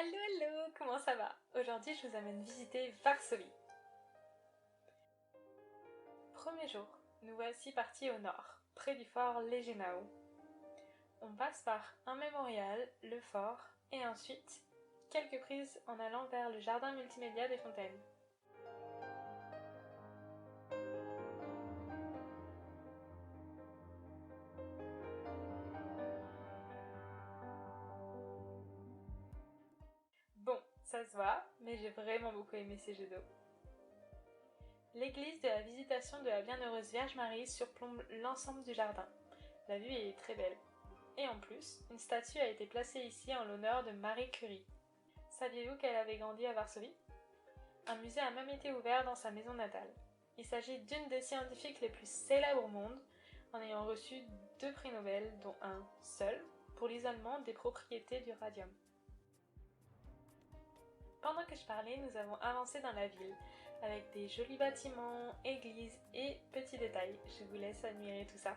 Hello hello, comment ça va? Aujourd'hui je vous amène visiter Varsovie. Premier jour, nous voici partis au nord, près du fort Legenau. On passe par un mémorial, le fort, et ensuite quelques prises en allant vers le jardin multimédia des fontaines. Bon, ça se voit, mais j'ai vraiment beaucoup aimé ces jets d'eau. L'église de la Visitation de la Bienheureuse Vierge Marie surplombe l'ensemble du jardin. La vue est très belle. Et en plus, une statue a été placée ici en l'honneur de Marie Curie. Saviez-vous qu'elle avait grandi à Varsovie? Un musée a même été ouvert dans sa maison natale. Il s'agit d'une des scientifiques les plus célèbres au monde, en ayant reçu 2 prix Nobel, dont un seul, pour l'isolement des propriétés du radium. Pendant que je parlais, nous avons avancé dans la ville, avec des jolis bâtiments, églises et petits détails. Je vous laisse admirer tout ça.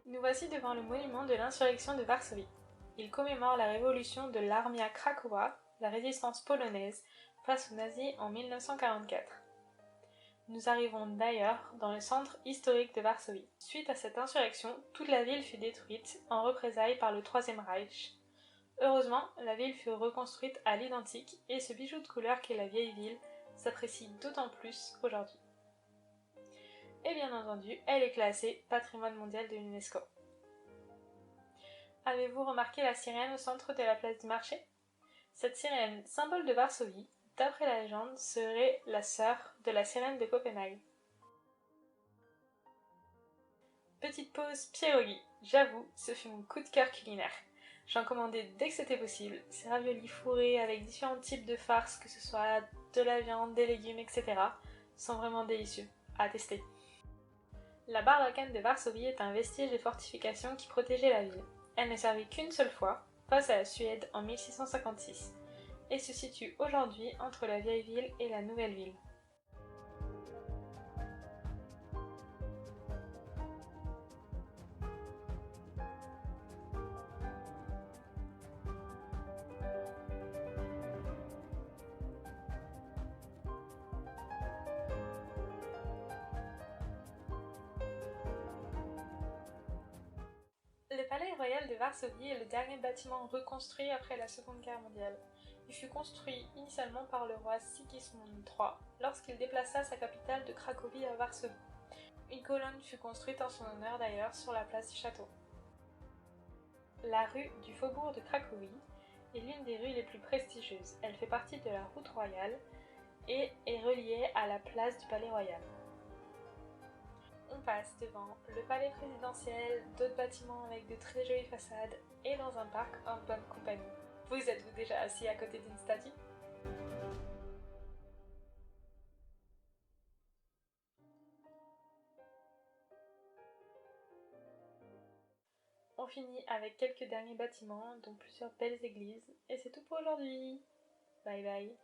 Nous voici devant le monument de l'insurrection de Varsovie. Il commémore la révolution de l'Armia Krakowa, la résistance polonaise, face aux nazis en 1944. Nous arrivons d'ailleurs dans le centre historique de Varsovie. Suite à cette insurrection, toute la ville fut détruite en représailles par le Troisième Reich. Heureusement, la ville fut reconstruite à l'identique et ce bijou de couleur qu'est la vieille ville s'apprécie d'autant plus aujourd'hui. Et bien entendu, elle est classée patrimoine mondial de l'UNESCO. Avez-vous remarqué la sirène au centre de la place du marché? Cette sirène, symbole de Varsovie, d'après la légende, serait la sœur de la sirène de Copenhague. Petite pause pierogi, j'avoue, ce fut mon coup de cœur culinaire. J'en commandais dès que c'était possible, ces raviolis fourrés avec différents types de farces, que ce soit de la viande, des légumes, etc. sont vraiment délicieux, à tester. La barbacane de Varsovie est un vestige de fortification qui protégeait la ville. Elle ne servit qu'une seule fois, face à la Suède en 1656, et se situe aujourd'hui entre la vieille ville et la nouvelle ville. Le palais royal de Varsovie est le dernier bâtiment reconstruit après la Seconde Guerre mondiale. Il fut construit initialement par le roi Sigismund III lorsqu'il déplaça sa capitale de Cracovie à Varsovie. Une colonne fut construite en son honneur d'ailleurs sur la place du château. La rue du faubourg de Cracovie est l'une des rues les plus prestigieuses. Elle fait partie de la route royale et est reliée à la place du palais royal. On passe devant le palais présidentiel, d'autres bâtiments avec de très jolies façades et dans un parc en bonne compagnie. Vous êtes-vous déjà assis à côté d'une statue? On finit avec quelques derniers bâtiments, dont plusieurs belles églises, et c'est tout pour aujourd'hui. Bye bye.